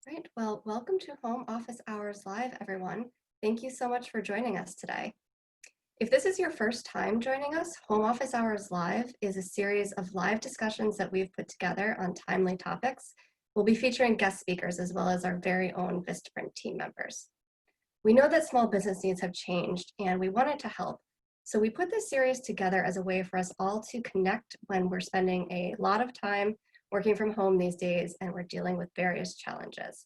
Right. Well, welcome to Home Office Hours Live, everyone. Thank you so much for joining us today. If this is your first time joining us, Home Office Hours Live is a series of live discussions that we've put together on timely topics. We'll be featuring guest speakers as well as our very own Vistaprint team members. We know that small business needs have changed and we wanted to help. So we put this series together as a way for us all to connect when we're spending a lot of time working from home these days and we're dealing with various challenges.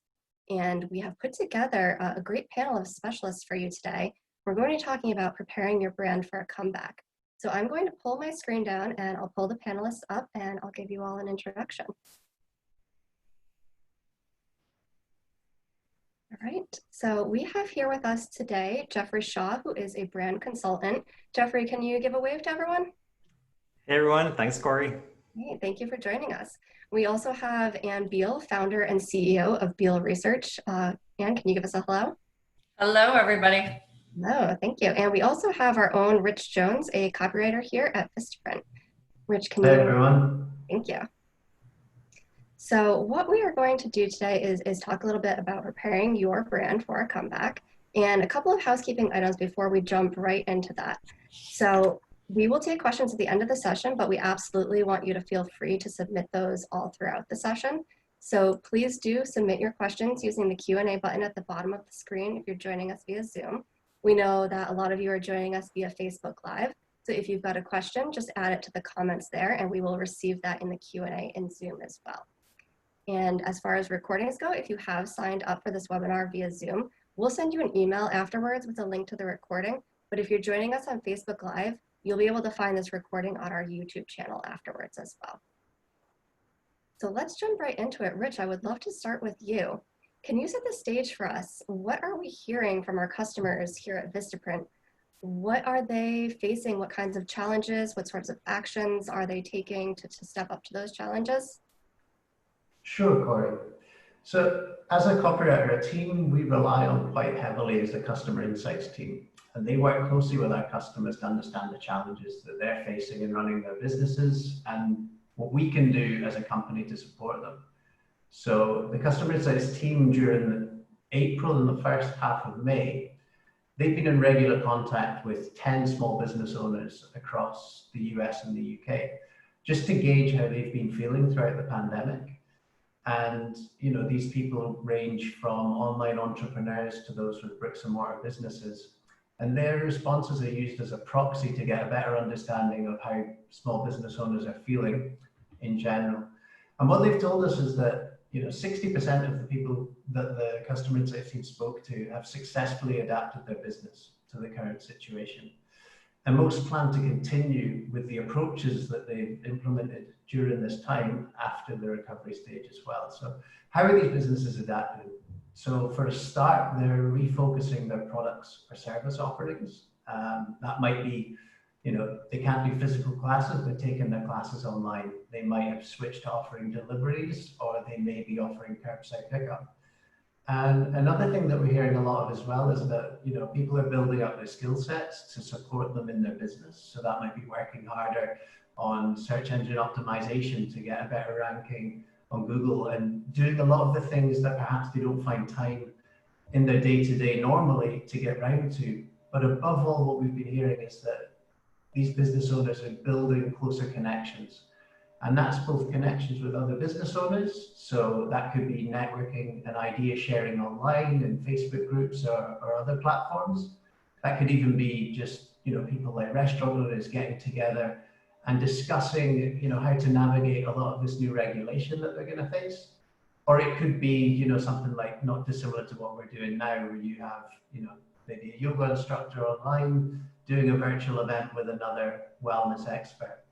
And we have put together a great panel of specialists for you today. We're going to be talking about preparing your brand for a comeback. So I'm going to pull my screen down and I'll pull the panelists up and I'll give you all an introduction. All right, so we have here with us today Jeffrey Shaw, who is a brand consultant. Jeffrey, can you give a wave to everyone? Hey everyone, thanks Corey. Hey, thank you for joining us. We also have Anne Beall, founder and CEO of Beall Research. Anne, can you give us a hello? Hello, everybody. Hello, thank you. And we also have our own Rich Jones, a copywriter here at Vistaprint. Rich, can you? Hey everyone. Thank you. So what we are going to do today is talk a little bit about preparing your brand for a comeback and a couple of housekeeping items before we jump right into that. So we will take questions at the end of the session, but we absolutely want you to feel free to submit those all throughout the session. So please do submit your questions using the Q&A button at the bottom of the screen if you're joining us via Zoom. We know that a lot of you are joining us via Facebook Live. So if you've got a question, just add it to the comments there and we will receive that in the Q&A in Zoom as well. And as far as recordings go, if you have signed up for this webinar via Zoom, we'll send you an email afterwards with a link to the recording. But if you're joining us on Facebook Live, you'll be able to find this recording on our YouTube channel afterwards as well. So let's jump right into it. Rich, I would love to start with you. Can you set the stage for us? What are we hearing from our customers here at Vistaprint? What are they facing? What kinds of challenges? What sorts of actions are they taking to step up to those challenges? Sure, Corey. So as a copywriter team, we rely on quite heavily as a customer insights team. And they work closely with our customers to understand the challenges that they're facing in running their businesses and what we can do as a company to support them. So the customer insights team during April and the first half of May, they've been in regular contact with 10 small business owners across the US and the UK, just to gauge how they've been feeling throughout the pandemic. And these people range from online entrepreneurs to those with bricks and mortar businesses. And their responses are used as a proxy to get a better understanding of how small business owners are feeling in general. And what they've told us is that 60% of the people that the customer insights team spoke to have successfully adapted their business to the current situation. And most plan to continue with the approaches that they've implemented during this time after the recovery stage as well. So how are these businesses adapting? So for a start, they're refocusing their products or service offerings. That might be, they can't do physical classes, they're taking their classes online. They might have switched to offering deliveries, or they may be offering curbside pickup. And another thing that we're hearing a lot of as well is that people are building up their skill sets to support them in their business. So that might be working harder on search engine optimization to get a better ranking on Google and doing a lot of the things that perhaps they don't find time in their day-to-day normally to get round to. But above all, what we've been hearing is that these business owners are building closer connections. And that's both connections with other business owners. So that could be networking and idea sharing online in Facebook groups or other platforms. That could even be just, people like restaurant owners getting together and discussing, how to navigate a lot of this new regulation that they're going to face. Or it could be, something like not dissimilar to what we're doing now, where you have, maybe a yoga instructor online doing a virtual event with another wellness expert.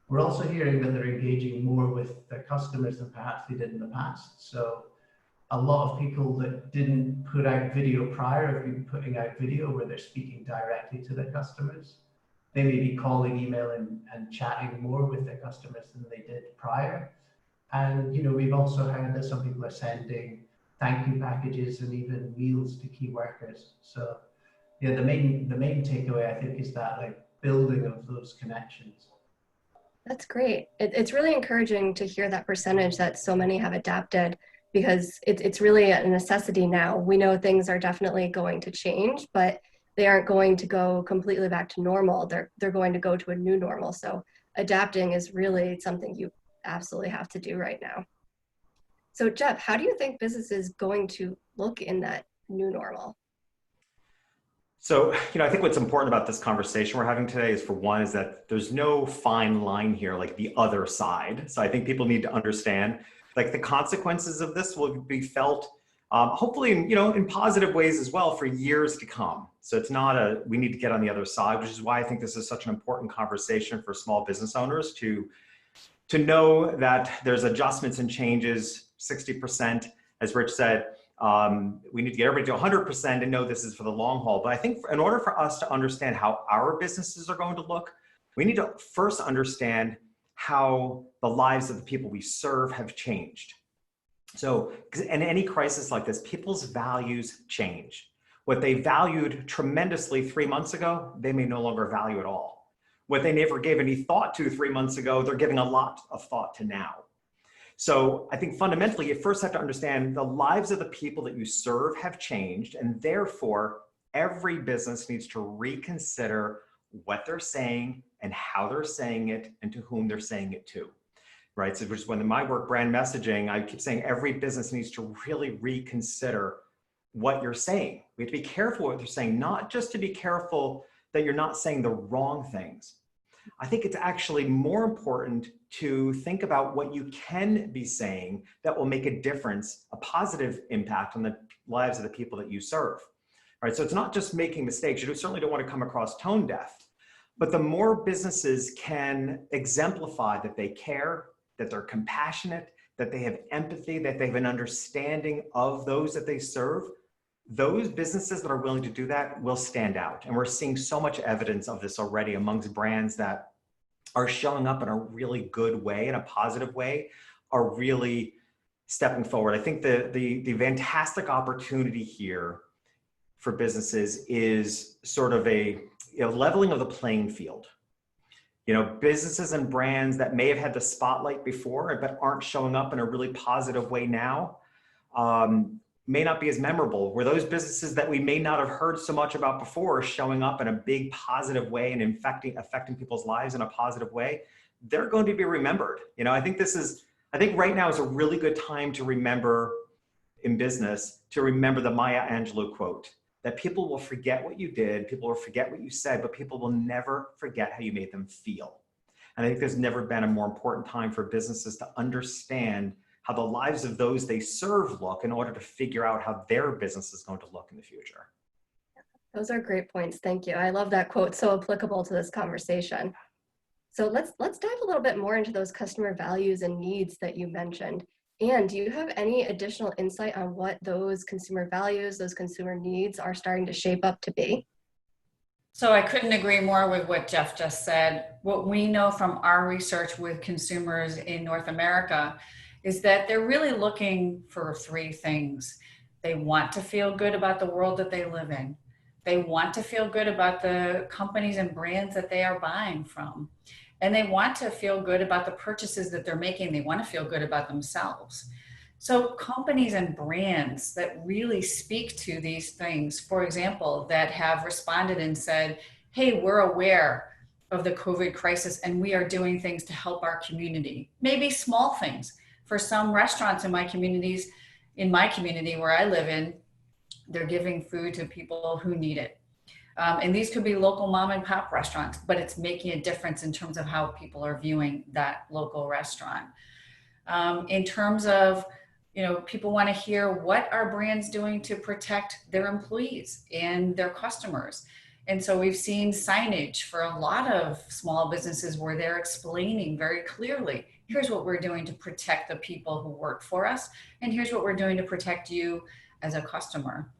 We're also hearing that they're engaging more with their customers than perhaps they did in the past. So a lot of people that didn't put out video prior have been putting out video where they're speaking directly to their customers. They may be calling, emailing, and chatting more with their customers than they did prior. And we've also heard that some people are sending thank you packages and even meals to key workers. So yeah, the main takeaway I think is that building of those connections. That's great. It's really encouraging to hear that percentage that so many have adapted because it's really a necessity now. We know things are definitely going to change, but they aren't going to go completely back to normal. They're going to go to a new normal. So adapting is really something you absolutely have to do right now. So Jeff, how do you think business is going to look in that new normal? So, I think what's important about this conversation we're having today is, for one, is that there's no fine line here, like the other side. So I think people need to understand, like, the consequences of this will be felt, hopefully, in positive ways as well for years to come. So it's not we need to get on the other side, which is why I think this is such an important conversation for small business owners to know that there's adjustments and changes, 60%, as Rich said. We need to get everybody to 100% and know this is for the long haul. But I think in order for us to understand how our businesses are going to look, we need to first understand how the lives of the people we serve have changed. So in any crisis like this, people's values change. What they valued tremendously 3 months ago, they may no longer value at all. What they never gave any thought to 3 months ago, they're giving a lot of thought to now. So I think fundamentally, you first have to understand the lives of the people that you serve have changed, and therefore every business needs to reconsider what they're saying and how they're saying it and to whom they're saying it to, right? So which is when in my work, brand messaging, I keep saying every business needs to really reconsider what you're saying. We have to be careful what they're saying, not just to be careful that you're not saying the wrong things. I think it's actually more important to think about what you can be saying that will make a difference, a positive impact on the lives of the people that you serve, right? So it's not just making mistakes. You certainly don't want to come across tone deaf, but the more businesses can exemplify that they care, that they're compassionate, that they have empathy, that they have an understanding of those that they serve, those businesses that are willing to do that will stand out. And we're seeing so much evidence of this already amongst brands that are showing up in a really good way, in a positive way, are really stepping forward. I think the fantastic opportunity here for businesses is sort of a leveling of the playing field. Businesses and brands that may have had the spotlight before but aren't showing up in a really positive way now, may not be as memorable, where those businesses that we may not have heard so much about before are showing up in a big positive way and affecting people's lives in a positive way, they're going to be remembered. I think right now is a really good time to remember in business, to remember the Maya Angelou quote, that people will forget what you did, people will forget what you said, but people will never forget how you made them feel. And I think there's never been a more important time for businesses to understand how the lives of those they serve look in order to figure out how their business is going to look in the future. Those are great points. Thank you. I love that quote. So applicable to this conversation. So let's dive a little bit more into those customer values and needs that you mentioned. And do you have any additional insight on what those consumer values, those consumer needs are starting to shape up to be? So I couldn't agree more with what Jeff just said. What we know from our research with consumers in North America is that they're really looking for three things. They want to feel good about the world that they live in. They want to feel good about the companies and brands that they are buying from. And they want to feel good about the purchases that they're making. They want to feel good about themselves. So companies and brands that really speak to these things, for example, that have responded and said, hey, we're aware of the COVID crisis and we are doing things to help our community. Maybe small things. For some restaurants in my community where I live in, they're giving food to people who need it. And these could be local mom and pop restaurants, but it's making a difference in terms of how people are viewing that local restaurant. In terms of, people want to hear what are brands doing to protect their employees and their customers. And so we've seen signage for a lot of small businesses where they're explaining very clearly, here's what we're doing to protect the people who work for us, and here's what we're doing to protect you as a customer.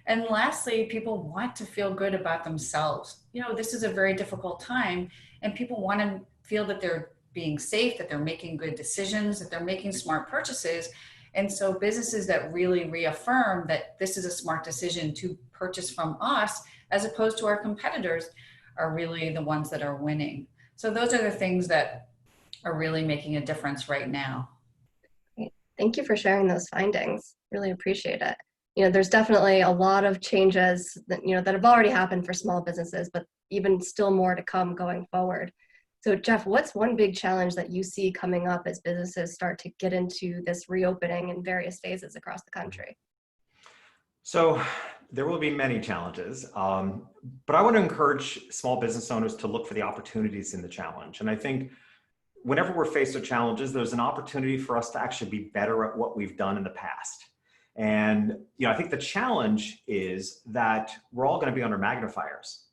And lastly, people want to feel good about themselves. This is a very difficult time, and people want to feel that they're being safe, that they're making good decisions, that they're making smart purchases. And so businesses that really reaffirm that this is a smart decision to purchase from us, as opposed to our competitors, are really the ones that are winning. So those are the things that are really making a difference right now. Thank you for sharing those findings. Really appreciate it. There's definitely a lot of changes that have already happened for small businesses, but even still more to come going forward. So Jeff, what's one big challenge that you see coming up as businesses start to get into this reopening in various phases across the country? So there will be many challenges, but I want to encourage small business owners to look for the opportunities in the challenge. And I think whenever we're faced with challenges, there's an opportunity for us to actually be better at what we've done in the past. And I think the challenge is that we're all going to be under magnifiers,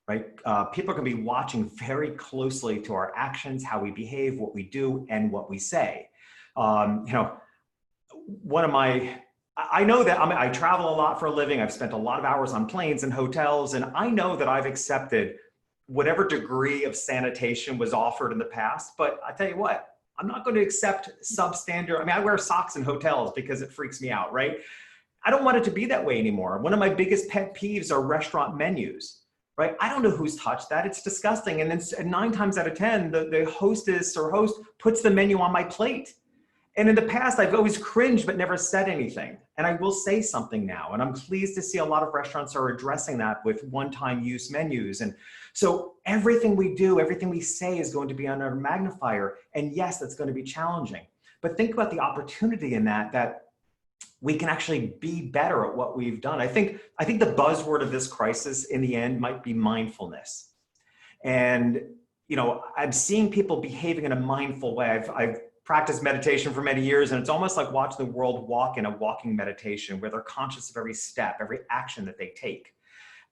right? People are going to be watching very closely to our actions, how we behave, what we do, and what we say. I know that I travel a lot for a living. I've spent a lot of hours on planes and hotels, and I know that I've accepted whatever degree of sanitation was offered in the past. But I tell you what, I'm not going to accept substandard. I mean, I wear socks in hotels because it freaks me out, right? I don't want it to be that way anymore. One of my biggest pet peeves are restaurant menus, right? I don't know who's touched that. It's disgusting. And then 9 times out of 10, the hostess or host puts the menu on my plate. And in the past, I've always cringed but never said anything. And I will say something now. And I'm pleased to see a lot of restaurants are addressing that with one-time use menus. And so everything we do, everything we say is going to be under a magnifier. And yes, that's going to be challenging. But think about the opportunity in that we can actually be better at what we've done. I think the buzzword of this crisis in the end might be mindfulness. And I'm seeing people behaving in a mindful way. I've practiced meditation for many years, and it's almost like watching the world walk in a walking meditation where they're conscious of every step, every action that they take.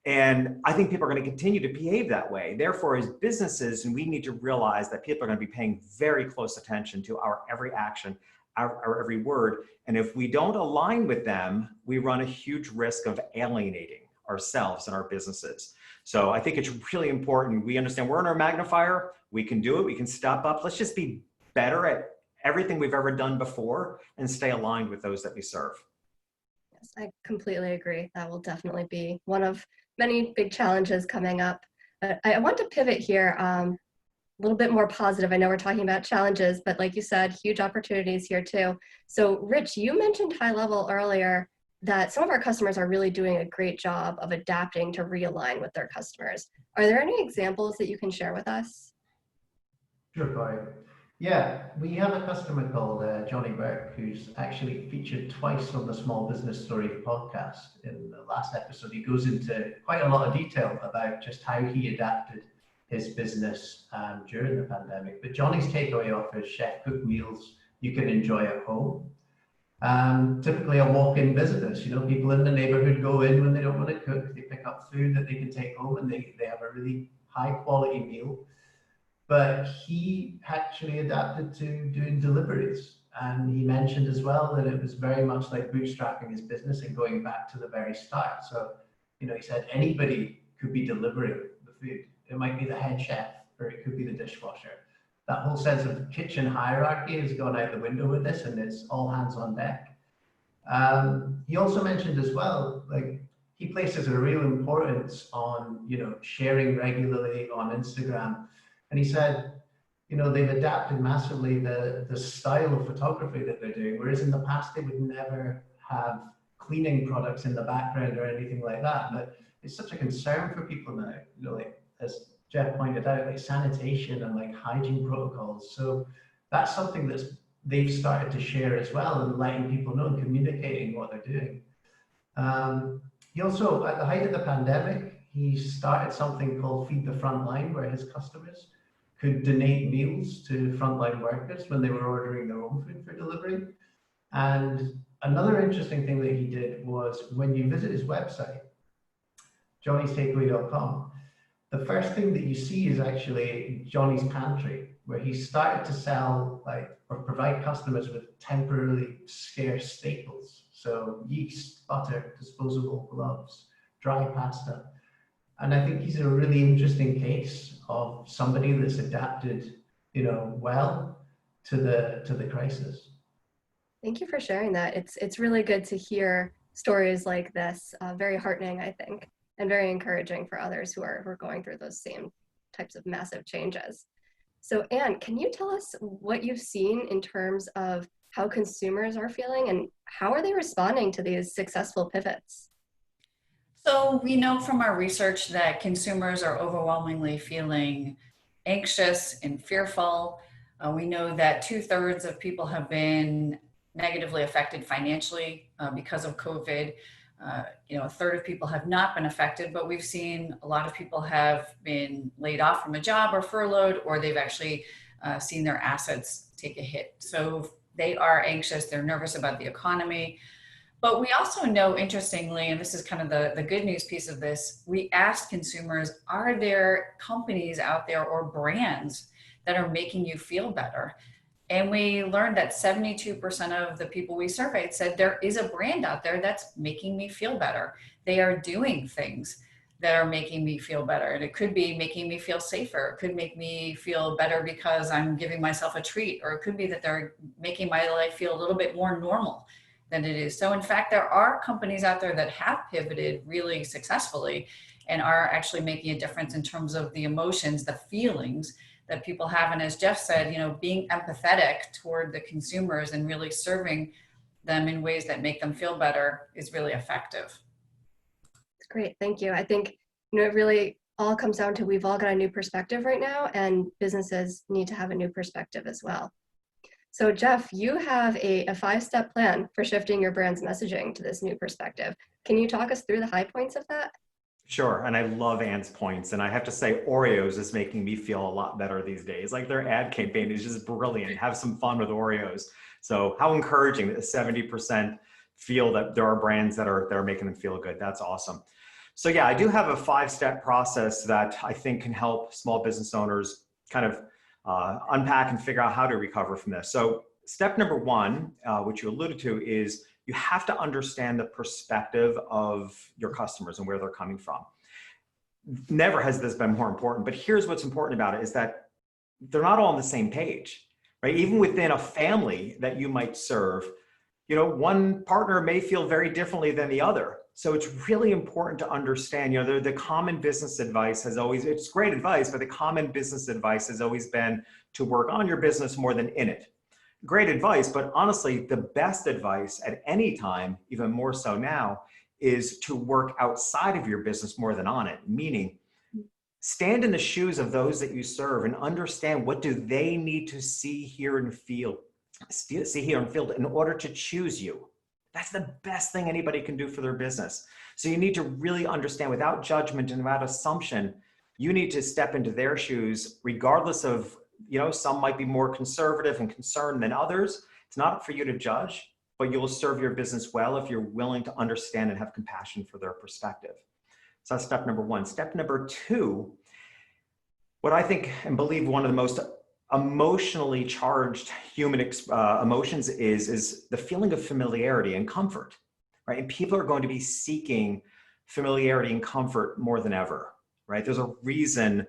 And I think people are going to continue to behave that way. Therefore, as businesses, we need to realize that people are going to be paying very close attention to our every action, our every word. And if we don't align with them, we run a huge risk of alienating ourselves and our businesses. So I think it's really important. We understand we're in our magnifier. We can do it. We can step up. Let's just be better at everything we've ever done before and stay aligned with those that we serve. Yes, I completely agree. That will definitely be one of many big challenges coming up. But I want to pivot here a little bit more positive. I know we're talking about challenges, but like you said, huge opportunities here too. So Rich, you mentioned high level earlier that some of our customers are really doing a great job of adapting to realign with their customers. Are there any examples that you can share with us? Sure, Corey. Yeah, we have a customer called Johnny Burke, who's actually featured twice on the Small Business Story podcast. In the last episode, he goes into quite a lot of detail about just how he adapted his business during the pandemic. But Johnny's takeaway offers chef cooked meals you can enjoy at home. Typically a walk-in business, people in the neighborhood go in when they don't want to cook, they pick up food that they can take home and they have a really high quality meal. But he actually adapted to doing deliveries. And he mentioned as well that it was very much like bootstrapping his business and going back to the very start. So, he said anybody could be delivering the food. It might be the head chef or it could be the dishwasher. That whole sense of kitchen hierarchy has gone out the window with this, and it's all hands on deck. He also mentioned as well, like he places a real importance on, sharing regularly on Instagram. And he said, they've adapted massively the style of photography that they're doing, whereas in the past they would never have cleaning products in the background or anything like that. But it's such a concern for people now, like as Jeff pointed out, like sanitation and like hygiene protocols. So that's something they've started to share as well and letting people know and communicating what they're doing. He also, at the height of the pandemic, he started something called Feed the Frontline, where his customers could donate meals to frontline workers when they were ordering their own food for delivery. And another interesting thing that he did was when you visit his website, johnnystakeaway.com, the first thing that you see is actually Johnny's Pantry, where he started to sell or provide customers with temporarily scarce staples. So yeast, butter, disposable gloves, dry pasta. And I think he's a really interesting case of somebody that's adapted, well to the crisis. Thank you for sharing that. It's really good to hear stories like this. Very heartening, I think, and very encouraging for others who are going through those same types of massive changes. So Anne, can you tell us what you've seen in terms of how consumers are feeling and how are they responding to these successful pivots? So we know from our research that consumers are overwhelmingly feeling anxious and fearful. We know that 2/3 of people have been negatively affected financially because of COVID. A third of people have not been affected, but we've seen a lot of people have been laid off from a job or furloughed, or they've actually seen their assets take a hit. So they are anxious, they're nervous about the economy. But we also know, interestingly, and this is kind of the good news piece of this, we asked consumers, are there companies out there or brands that are making you feel better? And we learned that 72% of the people we surveyed said there is a brand out there that's making me feel better. They are doing things that are making me feel better. And it could be making me feel safer. It could make me feel better because I'm giving myself a treat, or it could be that they're making my life feel a little bit more normal than it is. So in fact, there are companies out there that have pivoted really successfully and are actually making a difference in terms of the emotions, the feelings that people have. And as Jeff said, being empathetic toward the consumers and really serving them in ways that make them feel better is really effective. It's great. Thank you. I think, it really all comes down to we've all got a new perspective right now, and businesses need to have a new perspective as well. So Jeff, you have a 5-step plan for shifting your brand's messaging to this new perspective. Can you talk us through the high points of that? Sure, and I love Anne's points, and I have to say Oreos is making me feel a lot better these days. Like their ad campaign is just brilliant. Have some fun with Oreos. So how encouraging that 70% feel that there are brands that are making them feel good. That's awesome. So yeah, I do have a 5-step process that I think can help small business owners kind of unpack and figure out how to recover from this. So step number 1, which you alluded to, is you have to understand the perspective of your customers and where they're coming from. Never has this been more important, but here's what's important about it is that they're not all on the same page, right? Even within a family that you might serve, one partner may feel very differently than the other. So it's really important to understand, the common business advice has always, it's great advice, but the common business advice has always been to work on your business more than in it. Great advice, but honestly, the best advice at any time, even more so now, is to work outside of your business more than on it. Meaning, stand in the shoes of those that you serve and understand what do they need to see, hear, and feel in order to choose you. That's the best thing anybody can do for their business. So you need to really understand without judgment and without assumption, you need to step into their shoes regardless of, some might be more conservative and concerned than others. It's not for you to judge, but you will serve your business well if you're willing to understand and have compassion for their perspective. So that's step number 1. Step number 2, what I think and believe one of the most emotionally charged human emotions is the feeling of familiarity and comfort, right? And people are going to be seeking familiarity and comfort more than ever, right? There's a reason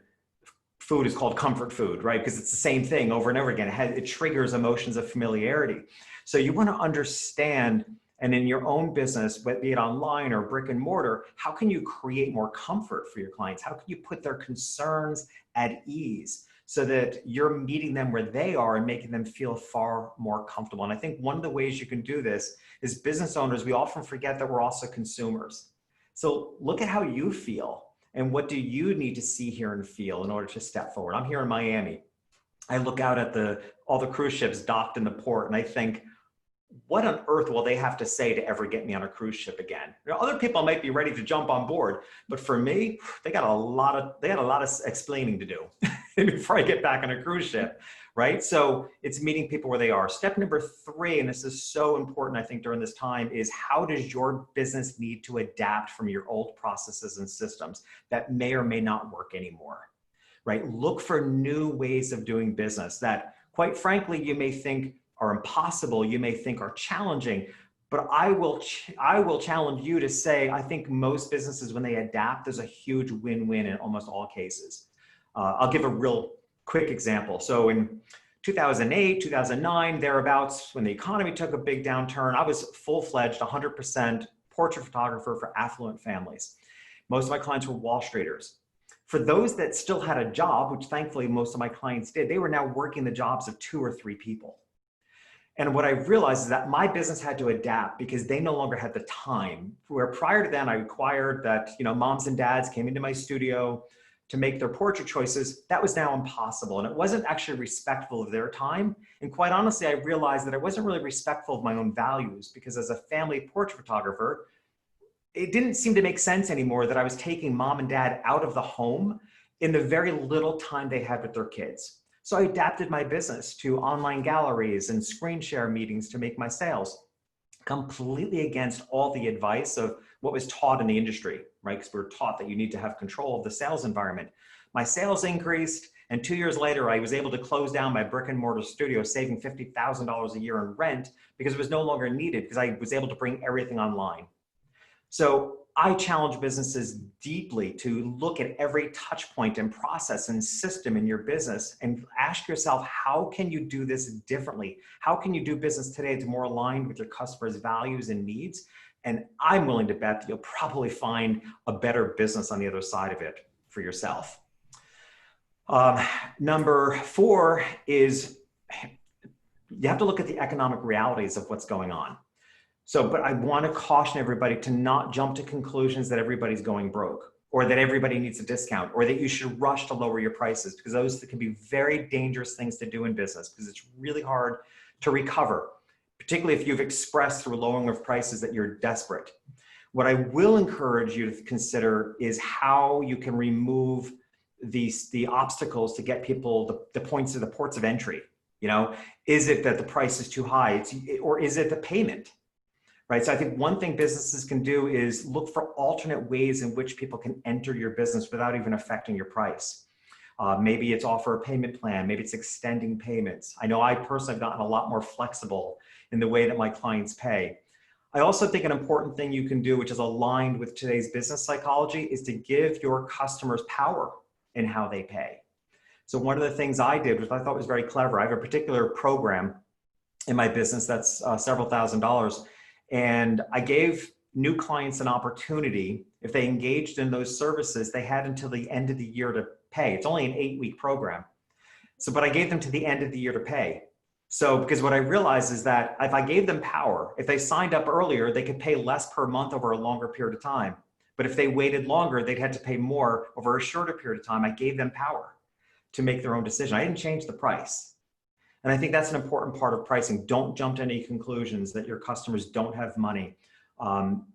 food is called comfort food, right? Because it's the same thing over and over again. It triggers emotions of familiarity. So you want to understand, and in your own business, be it online or brick and mortar, how can you create more comfort for your clients? How can you put their concerns at ease so that you're meeting them where they are and making them feel far more comfortable? And I think one of the ways you can do this is business owners, we often forget that we're also consumers. So look at how you feel. And what do you need to see, hear, and feel in order to step forward? I'm here in Miami. I look out at all the cruise ships docked in the port, and I think, what on earth will they have to say to ever get me on a cruise ship again? Other people might be ready to jump on board, but for me, they got a lot of explaining to do before I get back on a cruise ship, right? So it's meeting people where they are. Step number 3, and this is so important, I think, during this time, is how does your business need to adapt from your old processes and systems that may or may not work anymore, right? Look for new ways of doing business that, quite frankly, you may think are impossible, you may think are challenging, but I will challenge you to say, I think most businesses, when they adapt, there's a huge win-win in almost all cases. I'll give a real quick example. So in 2008, 2009, thereabouts, when the economy took a big downturn, I was full-fledged 100% portrait photographer for affluent families. Most of my clients were Wall Streeters. For those that still had a job, which thankfully most of my clients did, they were now working the jobs of 2 or 3 people. And what I realized is that my business had to adapt because they no longer had the time. Where prior to then, I required that, you know, moms and dads came into my studio to make their portrait choices. That was now impossible. And it wasn't actually respectful of their time. And quite honestly, I realized that I wasn't really respectful of my own values, because as a family portrait photographer, it didn't seem to make sense anymore that I was taking mom and dad out of the home in the very little time they had with their kids. So I adapted my business to online galleries and screen share meetings to make my sales, completely against all the advice of what was taught in the industry, right? Because we were taught that you need to have control of the sales environment. My sales increased, and 2 years later, I was able to close down my brick and mortar studio, saving $50,000 a year in rent because it was no longer needed, because I was able to bring everything online. So I challenge businesses deeply to look at every touch point and process and system in your business and ask yourself, how can you do this differently? How can you do business today that's more aligned with your customers' values and needs? And I'm willing to bet that you'll probably find a better business on the other side of it for yourself. Number 4 is you have to look at the economic realities of what's going on. So, but I want to caution everybody to not jump to conclusions that everybody's going broke, or that everybody needs a discount, or that you should rush to lower your prices, because those can be very dangerous things to do in business, because it's really hard to recover, particularly if you've expressed through lowering of prices that you're desperate. What I will encourage you to consider is how you can remove the obstacles to get people the points of the ports of entry. You know, is it that the price is too high, or is it the payment? Right. So I think one thing businesses can do is look for alternate ways in which people can enter your business without even affecting your price. Maybe it's offer a payment plan. Maybe it's extending payments. I know I personally have gotten a lot more flexible in the way that my clients pay. I also think an important thing you can do, which is aligned with today's business psychology, is to give your customers power in how they pay. So one of the things I did, which I thought was very clever, I have a particular program in my business that's several $1,000s. And I gave new clients an opportunity. If they engaged in those services, they had until the end of the year to pay. It's only an 8-week program. So, but I gave them to the end of the year to pay. So, because what I realized is that if I gave them power, if they signed up earlier, they could pay less per month over a longer period of time. But if they waited longer, they'd had to pay more over a shorter period of time. I gave them power to make their own decision. I didn't change the price. And I think that's an important part of pricing. Don't jump to any conclusions that your customers don't have money.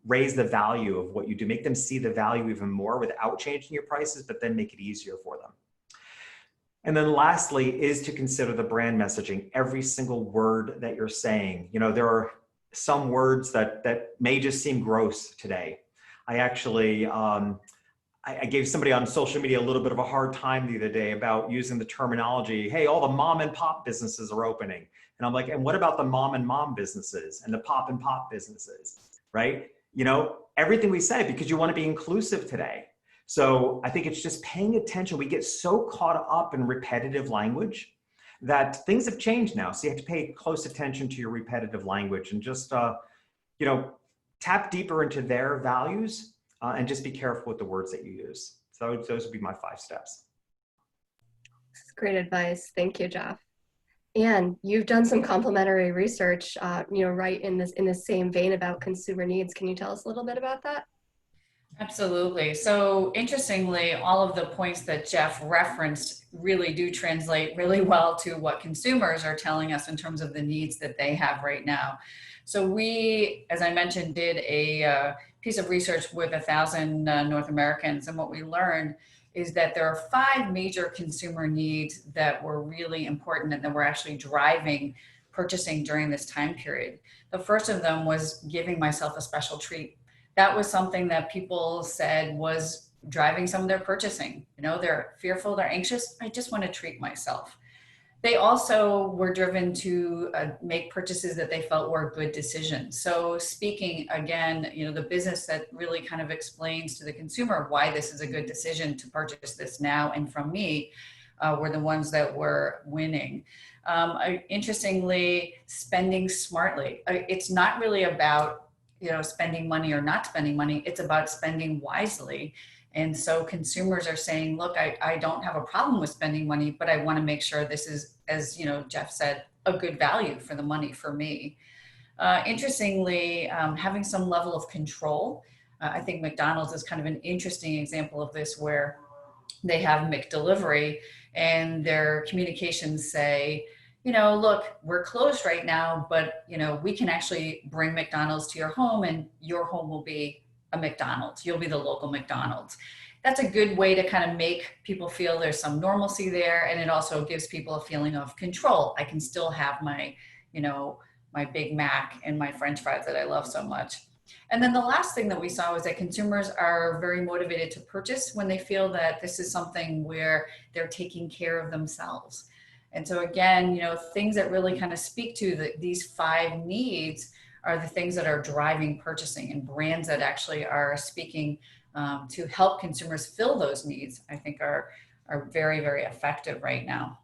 Raise the value of what you do. Make them see the value even more without changing your prices, but then make it easier for them. And then lastly is to consider the brand messaging. Every single word that you're saying. You know, there are some words that may just seem gross today. I actually, I gave somebody on social media a little bit of a hard time the other day about using the terminology, hey, all the mom and pop businesses are opening. And I'm like, and what about the mom and mom businesses and the pop and pop businesses, right? You know, everything we say, because you want to be inclusive today. So I think it's just paying attention. We get so caught up in repetitive language that things have changed now. So you have to pay close attention to your repetitive language and just, you know, tap deeper into their values. And just be careful with the words that you use. So those would be my 5 steps. This is great advice. Thank you, Jeff. Anne, you've done some complementary research, you know, right in the same vein about consumer needs. Can you tell us a little bit about that? Absolutely. So interestingly, all of the points that Jeff referenced really do translate really well to what consumers are telling us in terms of the needs that they have right now. So we, as I mentioned, did a piece of research with 1,000 North Americans. And what we learned is that there are 5 major consumer needs that were really important and that were actually driving purchasing during this time period. The first of them was giving myself a special treat. That was something that people said was driving some of their purchasing. You know, they're fearful, they're anxious. I just want to treat myself. They also were driven to make purchases that they felt were good decisions. So speaking again, you know, the business that really kind of explains to the consumer why this is a good decision to purchase this now and from me were the ones that were winning. Interestingly, spending smartly. It's not really about, you know, spending money or not spending money. It's about spending wisely. And so consumers are saying, look, I don't have a problem with spending money, but I want to make sure this is, as you know, Jeff said, a good value for the money for me. Interestingly, having some level of control. I think McDonald's is kind of an interesting example of this, where they have McDelivery and their communications say, look, we're closed right now, but we can actually bring McDonald's to your home, and your home will be a McDonald's. You'll be the local McDonald's. That's a good way to kind of make people feel there's some normalcy there. And it also gives people a feeling of control. I can still have my, my Big Mac and my French fries that I love so much. And then the last thing that we saw was that consumers are very motivated to purchase when they feel that this is something where they're taking care of themselves. And so again, things that really kind of speak to these 5 needs are the things that are driving purchasing, and brands that actually are speaking to help consumers fill those needs, I think are very, very effective right now.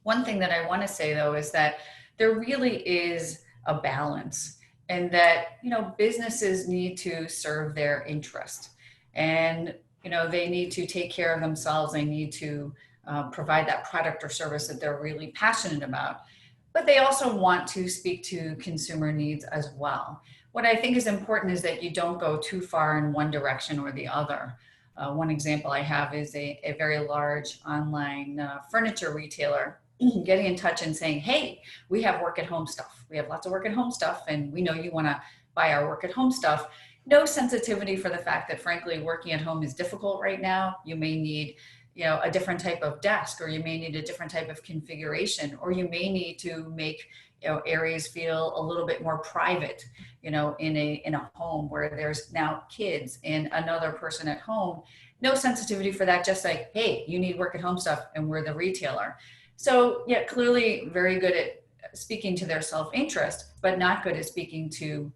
One thing that I want to say though is that there really is a balance, and that businesses need to serve their interest, and they need to take care of themselves. They need to provide that product or service that they're really passionate about, but they also want to speak to consumer needs as well. What I think is important is that you don't go too far in one direction or the other. One example I have is a very large online furniture retailer getting in touch and saying, hey, we have work at home stuff. We have lots of work at home stuff, and we know you want to buy our work at home stuff. No sensitivity for the fact that, frankly, working at home is difficult right now. You may need a different type of desk, or you may need a different type of configuration, or you may need to make areas feel a little bit more private, in a home where there's now kids and another person at home. No sensitivity for that, just like, hey, you need work at home stuff and we're the retailer. So yeah, clearly very good at speaking to their self-interest, but not good at speaking to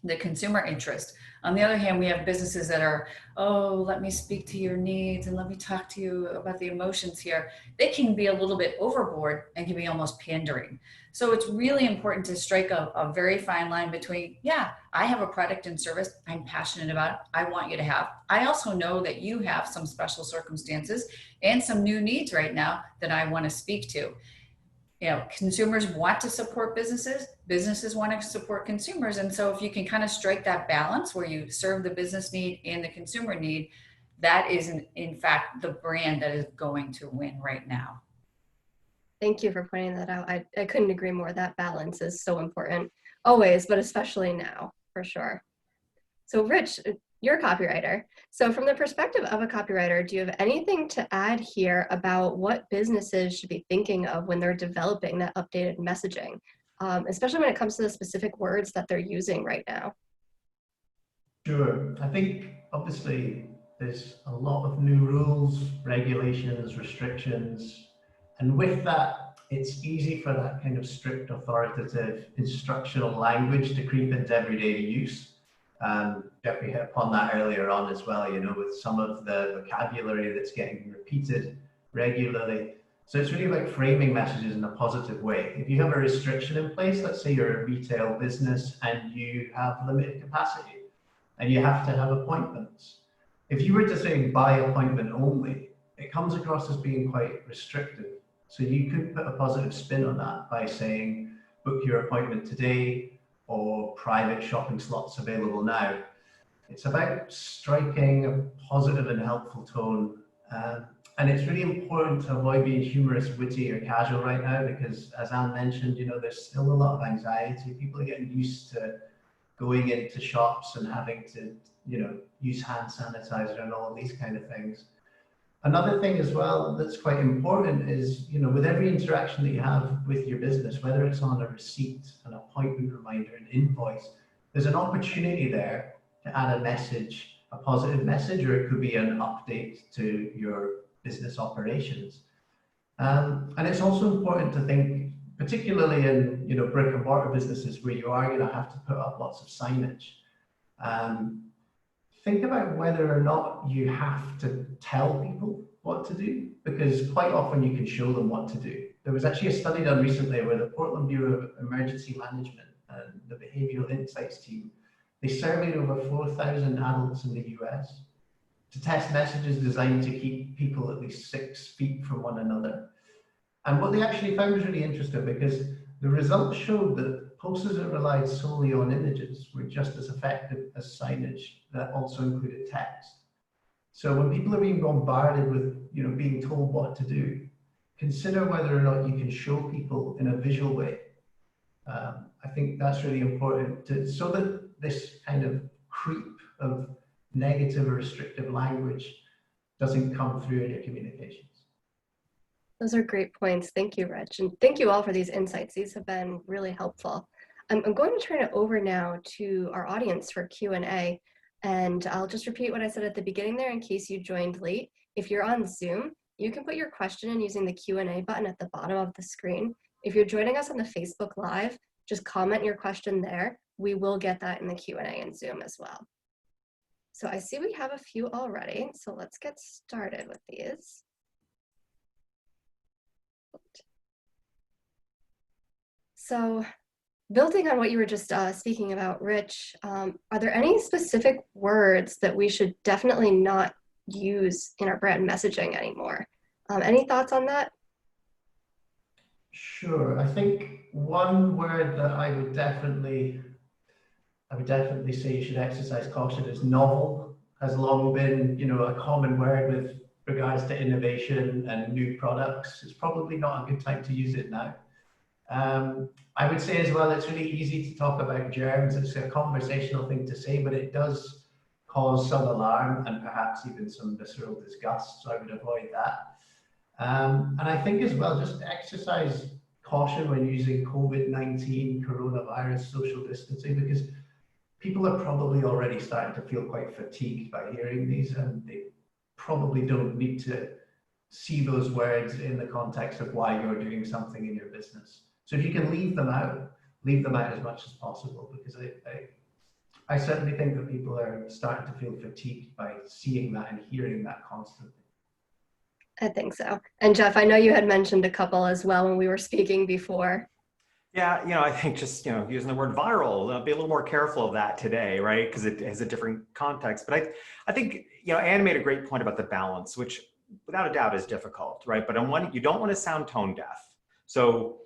the consumer interest. On the other hand, we have businesses that are, oh, let me speak to your needs and let me talk to you about the emotions here. They can be a little bit overboard and can be almost pandering. So it's really important to strike a very fine line between, yeah, I have a product and service I'm passionate about, I want you to have. I also know that you have some special circumstances and some new needs right now that I want to speak to. Consumers want to support businesses, businesses want to support consumers. And so if you can kind of strike that balance where you serve the business need and the consumer need, that is in fact the brand that is going to win right now. Thank you for pointing that out. I couldn't agree more. That balance is so important always, but especially now, for sure. So Rich, you're a copywriter. So from the perspective of a copywriter, do you have anything to add here about what businesses should be thinking of when they're developing that updated messaging, especially when it comes to the specific words that they're using right now? Sure. I think obviously there's a lot of new rules, regulations, restrictions, and with that, it's easy for that kind of strict, authoritative, instructional language to creep into everyday use. Jeffrey hit upon that earlier on as well, with some of the vocabulary that's getting repeated regularly. So it's really like framing messages in a positive way. If you have a restriction in place, let's say you're a retail business and you have limited capacity and you have to have appointments. If you were to say by appointment only, it comes across as being quite restrictive. So you could put a positive spin on that by saying, book your appointment today, or private shopping slots available now. It's about striking a positive and helpful tone. And it's really important to avoid being humorous, witty, or casual right now, because as Anne mentioned, there's still a lot of anxiety. People are getting used to going into shops and having to, use hand sanitizer and all of these kind of things. Another thing as well that's quite important is, with every interaction that you have with your business, whether it's on a receipt, an appointment reminder, an invoice, there's an opportunity there to add a message, a positive message, or it could be an update to your business operations. And it's also important to think, particularly in brick and mortar businesses where you are going to have to put up lots of signage. Think about whether or not you have to tell people what to do, because quite often you can show them what to do. There was actually a study done recently where the Portland Bureau of Emergency Management and the Behavioral Insights team, they surveyed over 4,000 adults in the US to test messages designed to keep people at least 6 feet from one another. And what they actually found was really interesting, because The results showed that posters that relied solely on images were just as effective as signage that also included text. So when people are being bombarded with, being told what to do, consider whether or not you can show people in a visual way. I think that's really important so that this kind of creep of negative or restrictive language doesn't come through in your communications. Those are great points. Thank you, Rich. And thank you all for these insights. These have been really helpful. I'm going to turn it over now to our audience for Q&A. And I'll just repeat what I said at the beginning there in case you joined late. If you're on Zoom, you can put your question in using the Q&A button at the bottom of the screen. If you're joining us on the Facebook Live, just comment your question there. We will get that in the Q&A in Zoom as well. So I see we have a few already. So let's get started with these. So building on what you were just speaking about, Rich, are there any specific words that we should definitely not use in our brand messaging anymore? Any thoughts on that? Sure. I think one word that I would definitely say you should exercise caution is novel. Has long been, a common word with regards to innovation and new products. It's probably not a good time to use it now. I would say as well, it's really easy to talk about germs. It's a conversational thing to say, but it does cause some alarm and perhaps even some visceral disgust. So I would avoid that. And I think as well, just exercise caution when using COVID-19, coronavirus, social distancing, because people are probably already starting to feel quite fatigued by hearing these, and they probably don't need to see those words in the context of why you're doing something in your business. So if you can leave them out as much as possible, because I certainly think that people are starting to feel fatigued by seeing that and hearing that constantly. I think so. And Jeff, I know you had mentioned a couple as well when we were speaking before. Yeah, I think just, using the word viral, be a little more careful of that today, right? Because it has a different context. But I think, Anne made a great point about the balance, which without a doubt is difficult, right? But on one, you don't want to sound tone deaf. So,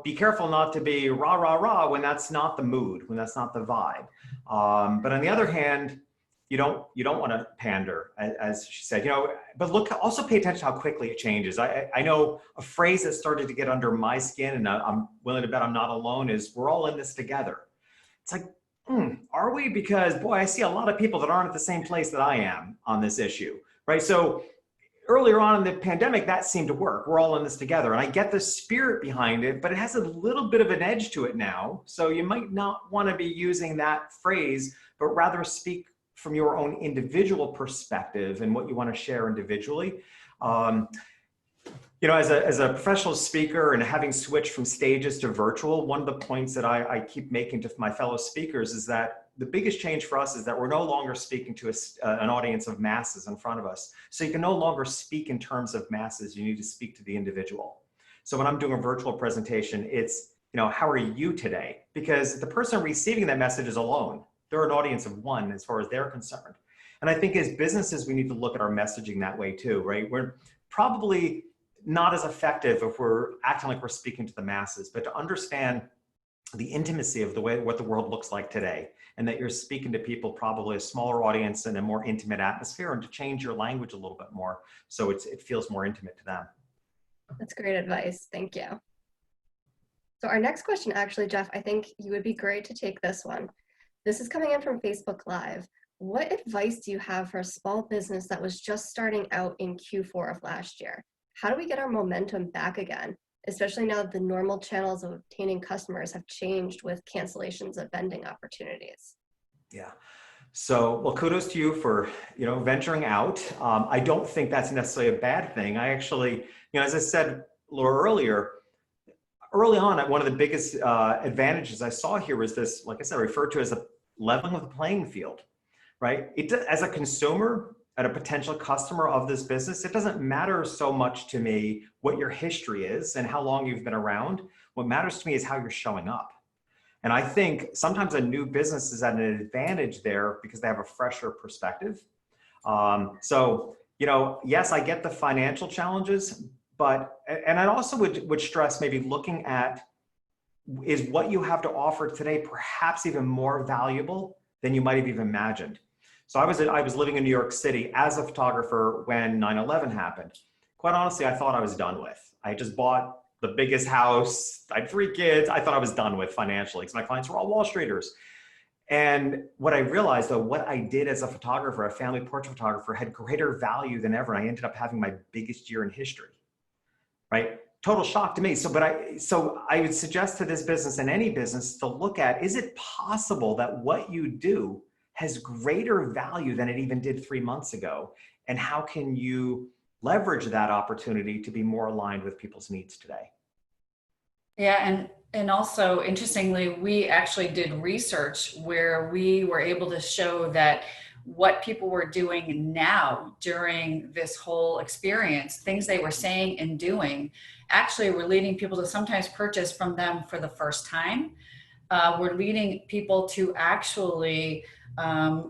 be careful not to be rah, rah, rah when that's not the mood, when that's not the vibe. But on the other hand, you don't want to pander, as she said, but look, also pay attention how quickly it changes. I know a phrase that started to get under my skin, and I'm willing to bet I'm not alone, is we're all in this together. It's like, are we? Because boy, I see a lot of people that aren't at the same place that I am on this issue, right? So earlier on in the pandemic, that seemed to work. We're all in this together. And I get the spirit behind it, but it has a little bit of an edge to it now. So you might not want to be using that phrase, but rather speak from your own individual perspective and what you want to share individually. As a professional speaker and having switched from stages to virtual, one of the points that I keep making to my fellow speakers is that the biggest change for us is that we're no longer speaking to an audience of masses in front of us. So you can no longer speak in terms of masses, you need to speak to the individual. So when I'm doing a virtual presentation, it's, how are you today? Because the person receiving that message is alone. They're an audience of one as far as they're concerned. And I think as businesses, we need to look at our messaging that way too, right? We're probably not as effective if we're acting like we're speaking to the masses, but to understand the intimacy of what the world looks like today, and that you're speaking to people, probably a smaller audience in a more intimate atmosphere, and to change your language a little bit more so it feels more intimate to them. That's great advice. Thank you. So our next question, actually, Jeff, I think you would be great to take this one. This is coming in from Facebook Live. What advice do you have for a small business that was just starting out in Q4 of last year? How do we get our momentum back again, especially now that the normal channels of obtaining customers have changed with cancellations of vending opportunities? Yeah. So, well, kudos to you for, venturing out. I don't think that's necessarily a bad thing. I actually, as I said a little earlier, early on, one of the biggest advantages I saw here was this, like I said, referred to as a leveling of the playing field, right? As a consumer, and a potential customer of this business, it doesn't matter so much to me what your history is and how long you've been around. What matters to me is how you're showing up. And I think sometimes a new business is at an advantage there because they have a fresher perspective. So, yes, I get the financial challenges, but, and I also would stress maybe looking at is what you have to offer today perhaps even more valuable than you might have even imagined. So I was living in New York City as a photographer when 9/11 happened. Quite honestly, I thought I was done with. I just bought the biggest house. I had 3 kids. I thought I was done with financially because my clients were all Wall Streeters. And what I realized, though, what I did as a photographer, a family portrait photographer, had greater value than ever. I ended up having my biggest year in history, right? Total shock to me. So I would suggest to this business and any business to look at, is it possible that what you do has greater value than it even did 3 months ago? And how can you leverage that opportunity to be more aligned with people's needs today? Yeah, and also interestingly, we actually did research where we were able to show that what people were doing now during this whole experience, things they were saying and doing, actually were leading people to sometimes purchase from them for the first time. We're leading people to actually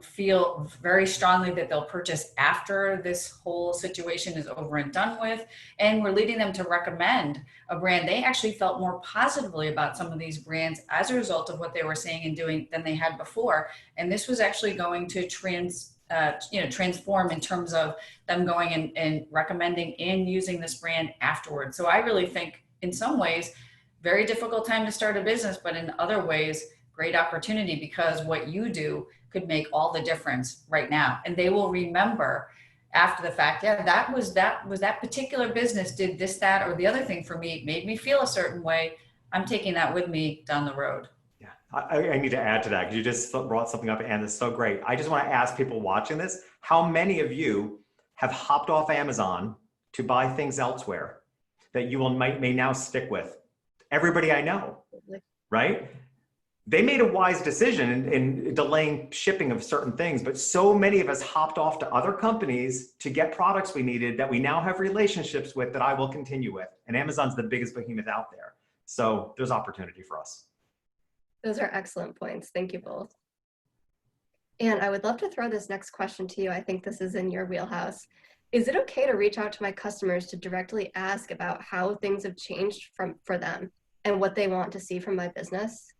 feel very strongly that they'll purchase after this whole situation is over and done with. And we're leading them to recommend a brand. They actually felt more positively about some of these brands as a result of what they were saying and doing than they had before. And this was actually going to transform in terms of them going and recommending and using this brand afterwards. So I really think in some ways, very difficult time to start a business, but in other ways, great opportunity, because what you do could make all the difference right now. And they will remember after the fact, yeah, that was that particular business did this, that, or the other thing for me, made me feel a certain way. I'm taking that with me down the road. Yeah, I need to add to that because you just brought something up, and it's so great. I just want to ask people watching this, how many of you have hopped off Amazon to buy things elsewhere that you may now stick with? Everybody I know, right? They made a wise decision in delaying shipping of certain things, but so many of us hopped off to other companies to get products we needed that we now have relationships with that I will continue with. And Amazon's the biggest behemoth out there. So there's opportunity for us. Those are excellent points. Thank you both. And I would love to throw this next question to you. I think this is in your wheelhouse. Is it okay to reach out to my customers to directly ask about how things have changed for them and what they want to see from my business?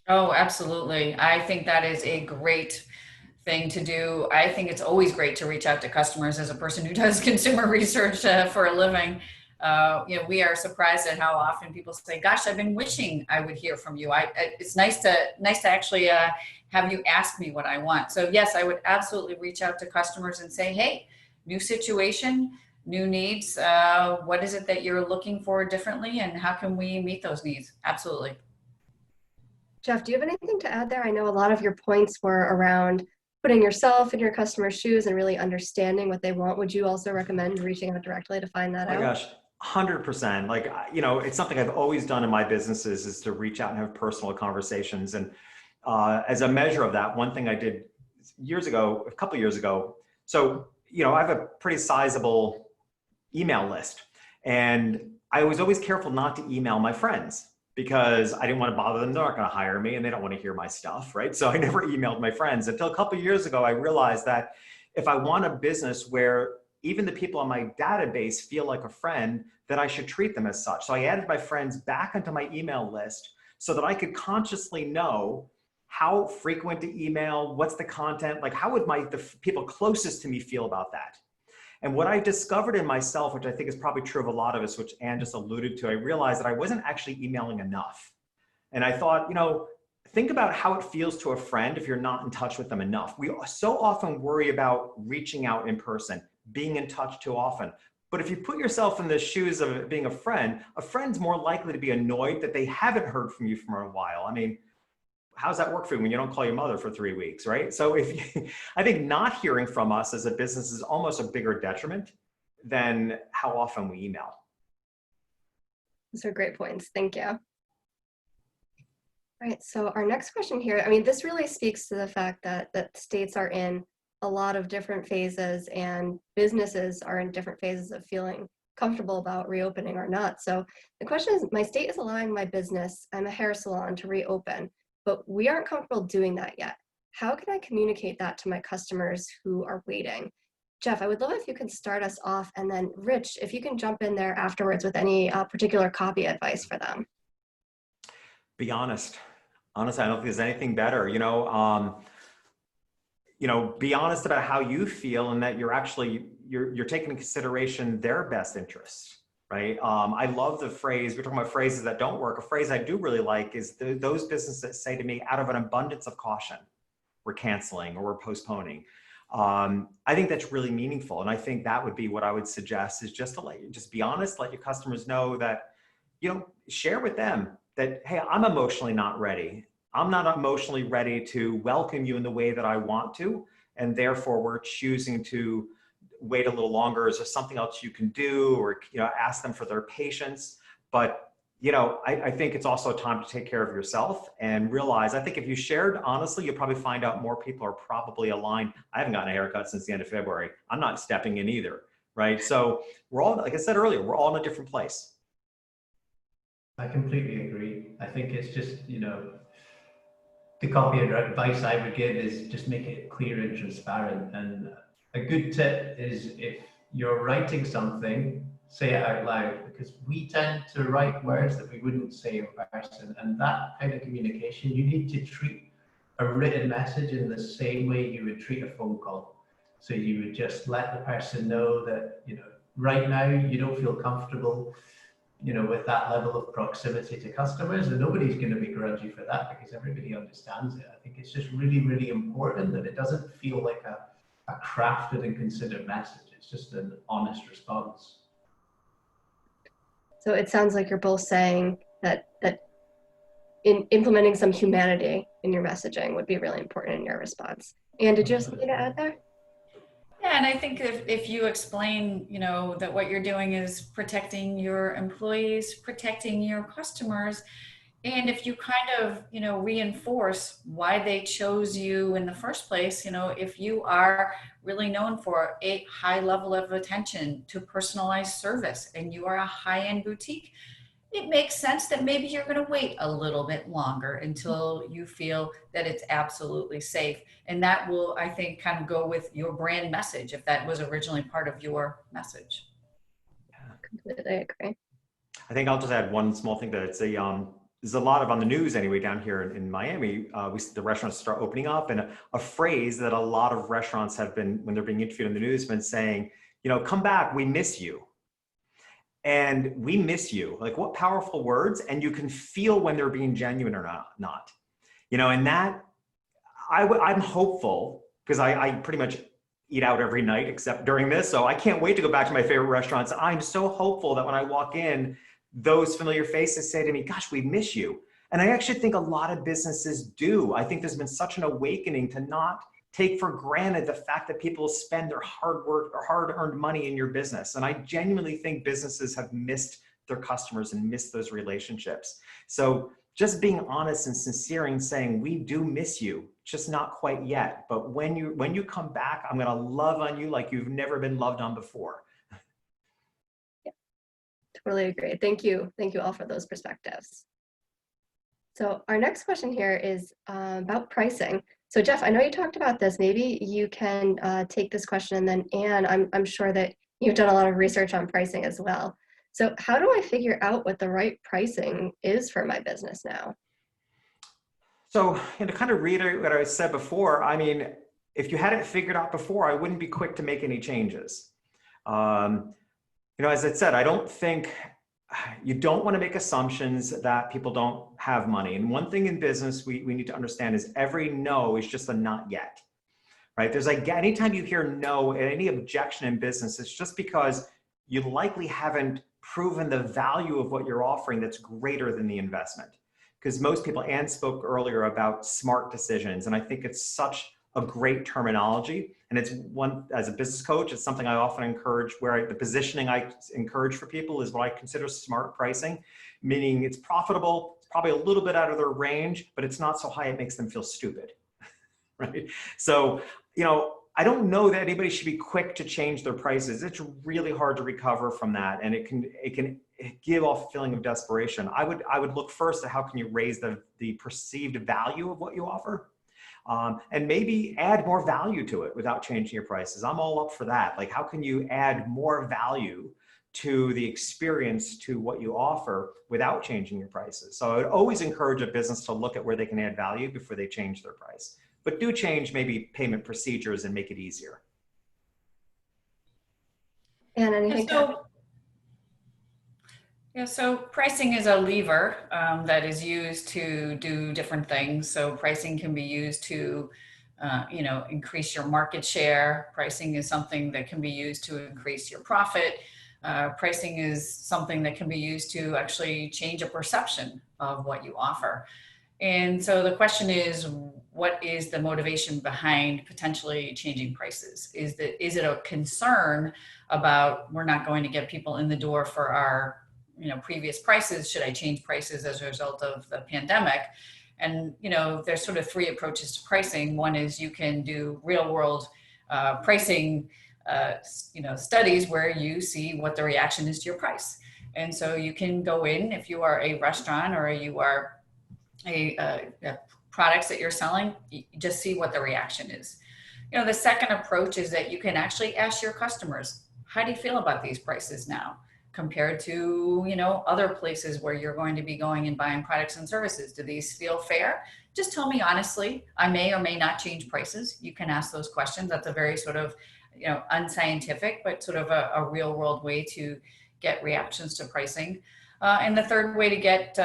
Oh, absolutely. I think that is a great thing to do. I think it's always great to reach out to customers as a person who does consumer research for a living. We are surprised at how often people say, gosh, I've been wishing I would hear from you. It's nice to actually have you ask me what I want. So yes, I would absolutely reach out to customers and say, hey, new situation, new needs. What is it that you're looking for differently, and how can we meet those needs? Absolutely. Jeff, do you have anything to add there? I know a lot of your points were around putting yourself in your customer's shoes and really understanding what they want. Would you also recommend reaching out directly to find that out? Oh my gosh, 100%. Like, it's something I've always done in my businesses is to reach out and have personal conversations. And as a measure of that, one thing I did a couple of years ago, so, I have a pretty sizable email list, and I was always careful not to email my friends because I didn't want to bother them. They're not going to hire me and they don't want to hear my stuff, right? So I never emailed my friends until a couple of years ago. I realized that if I want a business where even the people on my database feel like a friend, that I should treat them as such. So I added my friends back onto my email list so that I could consciously know how frequent to email, what's the content, like how would the people closest to me feel about that? And what I discovered in myself, which I think is probably true of a lot of us, which Anne just alluded to, I realized that I wasn't actually emailing enough. And I thought, think about how it feels to a friend if you're not in touch with them enough. We so often worry about reaching out in person, being in touch too often. But if you put yourself in the shoes of being a friend's more likely to be annoyed that they haven't heard from you for a while. I mean, how's that work for you when you don't call your mother for 3 weeks, right? So I think not hearing from us as a business is almost a bigger detriment than how often we email. Those are great points. Thank you. All right, so our next question here, this really speaks to the fact that states are in a lot of different phases and businesses are in different phases of feeling comfortable about reopening or not. So the question is, my state is allowing my business, I'm a hair salon, to reopen, but we aren't comfortable doing that yet. How can I communicate that to my customers who are waiting? Jeff, I would love if you can start us off, and then Rich, if you can jump in there afterwards with any particular copy advice for them. Be honest. Honestly, I don't think there's anything better. Be honest about how you feel and that you're actually, you're taking into consideration their best interests, right? I love the phrase, we're talking about phrases that don't work. A phrase I do really like is those businesses that say to me, out of an abundance of caution, we're canceling or we're postponing. I think that's really meaningful. And I think that would be what I would suggest, is just to just be honest, let your customers know that, share with them that, hey, I'm emotionally not ready. I'm not emotionally ready to welcome you in the way that I want to. And therefore we're choosing to wait a little longer. Is there something else you can do? Or, ask them for their patience. But, I think it's also time to take care of yourself and realize, I think if you shared honestly, you'll probably find out more people are probably aligned. I haven't gotten a haircut since the end of February. I'm not stepping in either, right? So we're all, like I said earlier, we're all in a different place. I completely agree. I think it's just, the copy advice I would give is just make it clear and transparent. And a good tip is, if you're writing something, say it out loud, because we tend to write words that we wouldn't say in person. And that kind of communication, you need to treat a written message in the same way you would treat a phone call. So you would just let the person know that, right now you don't feel comfortable, with that level of proximity to customers, and nobody's going to begrudge you for that because everybody understands it. I think it's just really, really important that it doesn't feel like a crafted and considered message. It's just an honest response. So it sounds like you're both saying that in implementing some humanity in your messaging would be really important in your response. And did you have something to add there? Yeah, and I think if you explain, that what you're doing is protecting your employees, protecting your customers, and if you kind of, reinforce why they chose you in the first place, if you are really known for a high level of attention to personalized service and you are a high-end boutique, it makes sense that maybe you're going to wait a little bit longer until you feel that it's absolutely safe. And that will, I think, kind of go with your brand message, if that was originally part of your message. Completely agree. I think I'll just add one small thing that it's there's a lot of, on the news anyway, down here in Miami, the restaurants start opening up, and a phrase that a lot of restaurants have been, when they're being interviewed in the news, been saying, come back, we miss you. And we miss you. Like, what powerful words. And you can feel when they're being genuine or not. And that, I'm hopeful, because I pretty much eat out every night except during this. So I can't wait to go back to my favorite restaurants. I'm so hopeful that when I walk in, those familiar faces say to me, gosh, we miss you. And I actually think a lot of businesses do. I think there's been such an awakening to not take for granted the fact that people spend their hard work or hard-earned money in your business. And I genuinely think businesses have missed their customers and missed those relationships. So just being honest and sincere and saying, we do miss you, just not quite yet. But when you come back, I'm gonna love on you like you've never been loved on before. Yeah, totally agree. Thank you. Thank you all for those perspectives. So our next question here is about pricing. So Jeff, I know you talked about this. Maybe you can take this question, and then Anne, I'm sure that you've done a lot of research on pricing as well. So how do I figure out what the right pricing is for my business now? So, to kind of reiterate what I said before, I mean, if you had it figured out before, I wouldn't be quick to make any changes. As I said, I don't think, you don't want to make assumptions that people don't have money. And one thing in business we need to understand is every no is just a not yet, right? There's like, anytime you hear no, any objection in business, it's just because you likely haven't proven the value of what you're offering that's greater than the investment. Because most people, Anne spoke earlier about smart decisions, and I think it's such a great terminology. And it's one, as a business coach, it's something I often encourage, where the positioning I encourage for people is what I consider smart pricing, meaning it's profitable, it's probably a little bit out of their range, but it's not so high it makes them feel stupid, right? So, I don't know that anybody should be quick to change their prices. It's really hard to recover from that. And it can give off a feeling of desperation. I would look first at how can you raise the perceived value of what you offer. And maybe add more value to it without changing your prices. I'm all up for that. Like, how can you add more value to the experience, to what you offer without changing your prices. So I would always encourage a business to look at where they can add value before they change their price. But do change maybe payment procedures and make it easier. And anything so pricing is a lever that is used to do different things. So pricing can be used to, increase your market share. Pricing is something that can be used to increase your profit. Pricing is something that can be used to actually change a perception of what you offer. And so the question is, what is the motivation behind potentially changing prices? Is it a concern about we're not going to get people in the door for our previous prices? Should I change prices as a result of the pandemic? And there's sort of three approaches to pricing. One is you can do real world pricing studies where you see what the reaction is to your price. And so you can go in, if you are a restaurant or you are products that you're selling, you just see what the reaction is. The second approach is that you can actually ask your customers, how do you feel about these prices now compared to, other places where you're going to be going and buying products and services? Do these feel fair? Just tell me honestly. I may or may not change prices. You can ask those questions. That's a very sort of, unscientific, but sort of a real world way to get reactions to pricing. And the third way to get,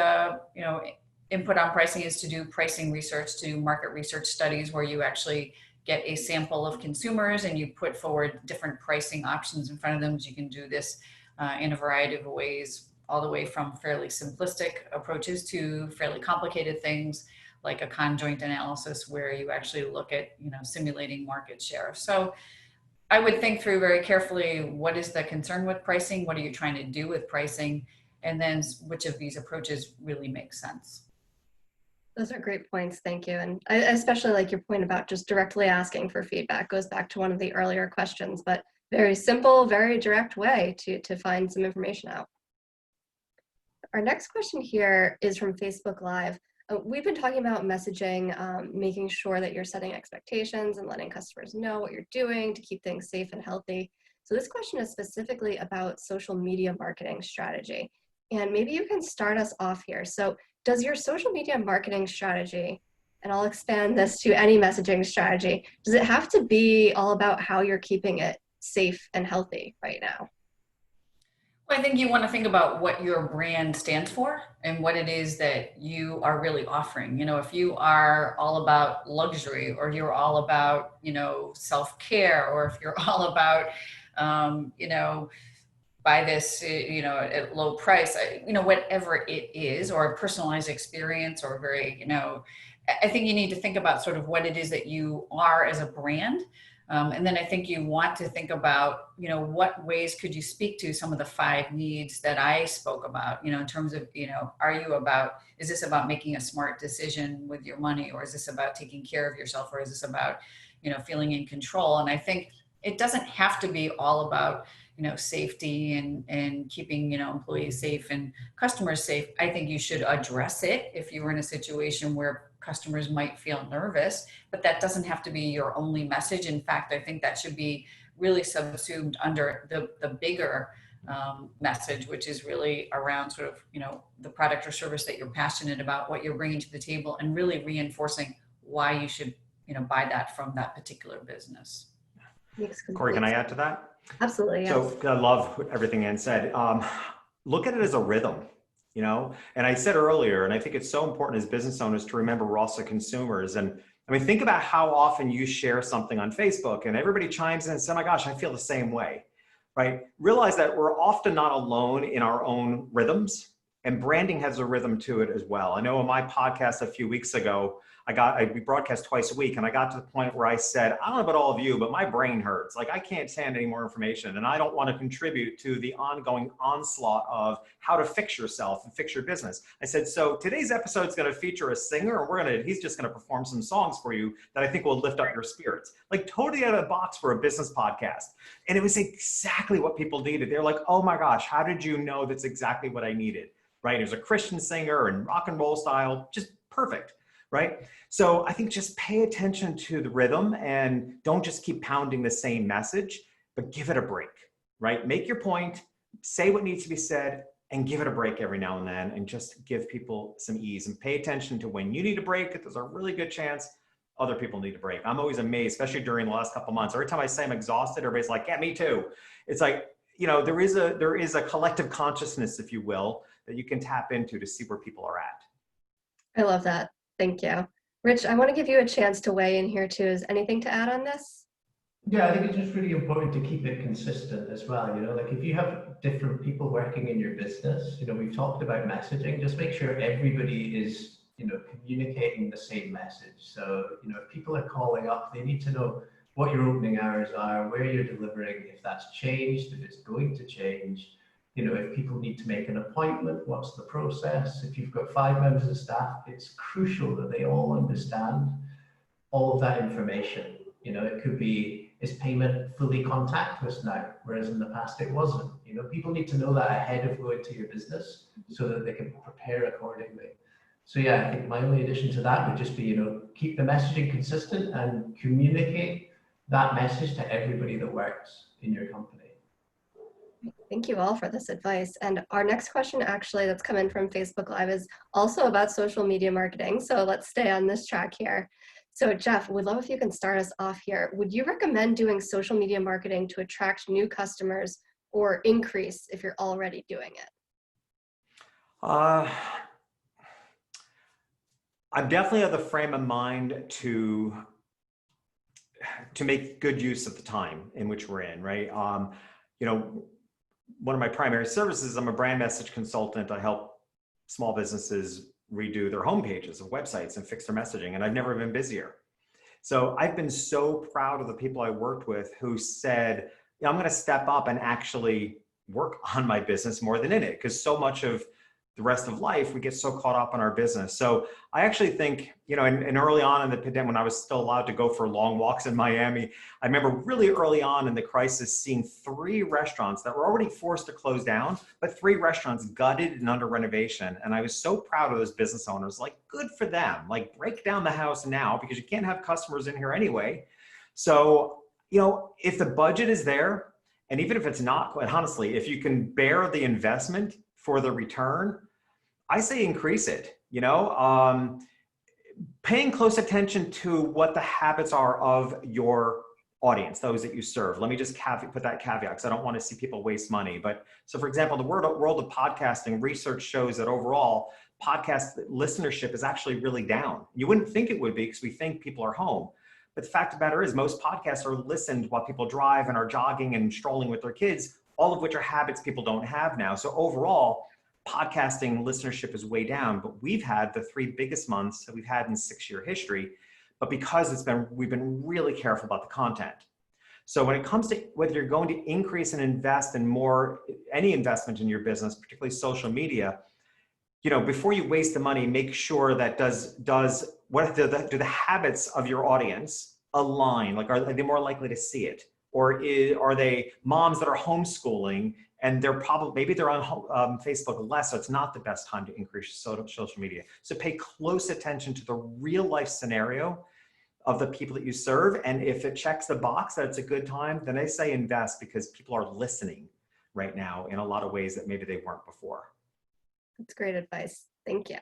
input on pricing is to do pricing research, to do market research studies where you actually get a sample of consumers and you put forward different pricing options in front of them. So you can do this in a variety of ways, all the way from fairly simplistic approaches to fairly complicated things like a conjoint analysis where you actually look at, simulating market share. So I would think through very carefully, what is the concern with pricing? What are you trying to do with pricing? And then which of these approaches really makes sense? Those are great points. Thank you. And I especially like your point about just directly asking for feedback. Goes back to one of the earlier questions, but very simple, very direct way to find some information out. Our next question here is from Facebook Live. We've been talking about messaging, making sure that you're setting expectations and letting customers know what you're doing to keep things safe and healthy. So this question is specifically about social media marketing strategy. And maybe you can start us off here. So does your social media marketing strategy, and I'll expand this to any messaging strategy, does it have to be all about how you're keeping it safe and healthy right now? Well, I think you want to think about what your brand stands for and what it is that you are really offering. If you are all about luxury, or you're all about, self-care, or if you're all about, buy this, at low price, whatever it is, or a personalized experience, or very, I think you need to think about sort of what it is that you are as a brand. And then I think you want to think about, what ways could you speak to some of the 5 needs that I spoke about, in terms of, is this about making a smart decision with your money, or is this about taking care of yourself, or is this about, feeling in control? And I think it doesn't have to be all about, safety and keeping, employees safe and customers safe. I think you should address it if you were in a situation where customers might feel nervous, but that doesn't have to be your only message. In fact, I think that should be really subsumed under the bigger message, which is really around sort of, the product or service that you're passionate about, what you're bringing to the table, and really reinforcing why you should, buy that from that particular business. Corey, can I add to that? Absolutely. Yes. So I love everything Anne said. Look at it as a rhythm, and I said earlier, and I think it's so important as business owners to remember we're also consumers. And I mean, think about how often you share something on Facebook and everybody chimes in and says, oh my gosh, I feel the same way, right? Realize that we're often not alone in our own rhythms, and branding has a rhythm to it as well. I know on my podcast a few weeks ago, we broadcast twice a week, and I got to the point where I said, I don't know about all of you, but my brain hurts. Like, I can't stand any more information, and I don't want to contribute to the ongoing onslaught of how to fix yourself and fix your business. I said, so today's episode is going to feature a singer, and he's just going to perform some songs for you that I think will lift up your spirits. Like, totally out of the box for a business podcast. And it was exactly what people needed. They're like, oh my gosh, how did you know that's exactly what I needed? Right? There's a Christian singer and rock and roll style, just perfect. Right? So I think just pay attention to the rhythm and don't just keep pounding the same message, but give it a break, right? Make your point, say what needs to be said and give it a break every now and then, and just give people some ease and pay attention to when you need a break. There's a really good chance other people need a break. I'm always amazed, especially during the last couple of months. Every time I say I'm exhausted, everybody's like, yeah, me too. It's like, there is a collective consciousness, if you will, that you can tap into to see where people are at. I love that. Thank you. Rich, I want to give you a chance to weigh in here too. Is anything to add on this? Yeah, I think it's just really important to keep it consistent as well. Like if you have different people working in your business, we've talked about messaging, just make sure everybody is, communicating the same message. So, if people are calling up, they need to know what your opening hours are, where you're delivering, if that's changed, if it's going to change, if people need to make an appointment, what's the process? If you've got 5 members of staff, it's crucial that they all understand all of that information. It could be, is payment fully contactless now, whereas in the past it wasn't. People need to know that ahead of going to your business so that they can prepare accordingly. So yeah, I think my only addition to that would just be, keep the messaging consistent and communicate that message to everybody that works in your company. Thank you all for this advice. And our next question actually that's come in from Facebook Live is also about social media marketing. So let's stay on this track here. So Jeff, we'd love if you can start us off here. Would you recommend doing social media marketing to attract new customers or increase if you're already doing it? I'm definitely of the frame of mind to make good use of the time in which we're in, right? One of my primary services, I'm a brand message consultant. I help small businesses redo their homepages of websites and fix their messaging, and I've never been busier. So I've been so proud of the people I worked with who said, I'm going to step up and actually work on my business more than in it, because so much of the rest of life, we get so caught up in our business. So I actually think, and early on in the pandemic, when I was still allowed to go for long walks in Miami, I remember really early on in the crisis seeing 3 restaurants that were already forced to close down, but 3 restaurants gutted and under renovation. And I was so proud of those business owners, like, good for them, like, break down the house now because you can't have customers in here anyway. So, if the budget is there, and even if it's not, quite honestly, if you can bear the investment for the return, I say increase it. Paying close attention to what the habits are of your audience, those that you serve. Let me just put that caveat, because I don't want to see people waste money. But so, for example, the world of podcasting, research shows that overall podcast listenership is actually really down. You wouldn't think it would be, because we think people are home. But the fact of the matter is, most podcasts are listened while people drive and are jogging and strolling with their kids, all of which are habits people don't have now. So overall, podcasting listenership is way down, but we've had the 3 biggest months that we've had in 6-year history. But because we've been really careful about the content. So when it comes to whether you're going to increase and invest in any investment in your business, particularly social media, before you waste the money, make sure that do the habits of your audience align? Like, are they more likely to see it? Or are they moms that are homeschooling and maybe they're on Facebook less, so it's not the best time to increase social media. So pay close attention to the real life scenario of the people that you serve. And if it checks the box that it's a good time, then I say invest, because people are listening right now in a lot of ways that maybe they weren't before. That's great advice. Thank you.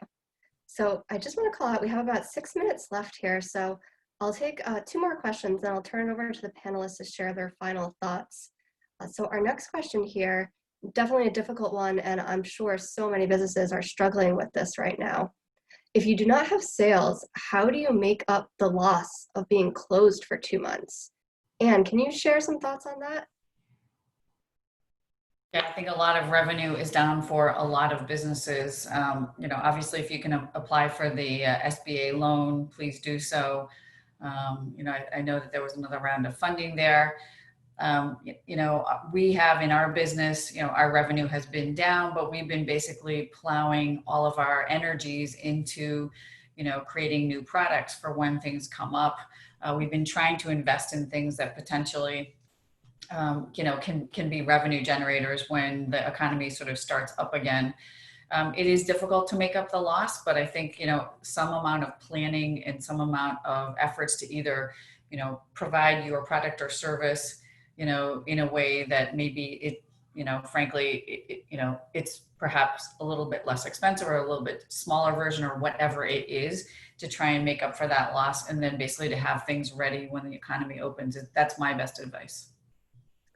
So I just want to call out, we have about 6 minutes left here. So I'll take 2 more questions, and I'll turn it over to the panelists to share their final thoughts. So our next question here, definitely a difficult one, and I'm sure so many businesses are struggling with this right now. If you do not have sales, how do you make up the loss of being closed for 2 months? Anne, can you share some thoughts on that? Yeah, I think a lot of revenue is down for a lot of businesses. Obviously, if you can apply for the SBA loan, please do so. I know that there was another round of funding there. We have in our business, our revenue has been down, but we've been basically plowing all of our energies into, creating new products for when things come up. We've been trying to invest in things that potentially, can be revenue generators when the economy sort of starts up again. It is difficult to make up the loss, but I think, some amount of planning and some amount of efforts to either, provide your product or service, in a way that maybe you know, frankly, you know, it's perhaps a little bit less expensive or a little bit smaller version or whatever it is to try and make up for that loss. And then basically to have things ready when the economy opens. That's my best advice.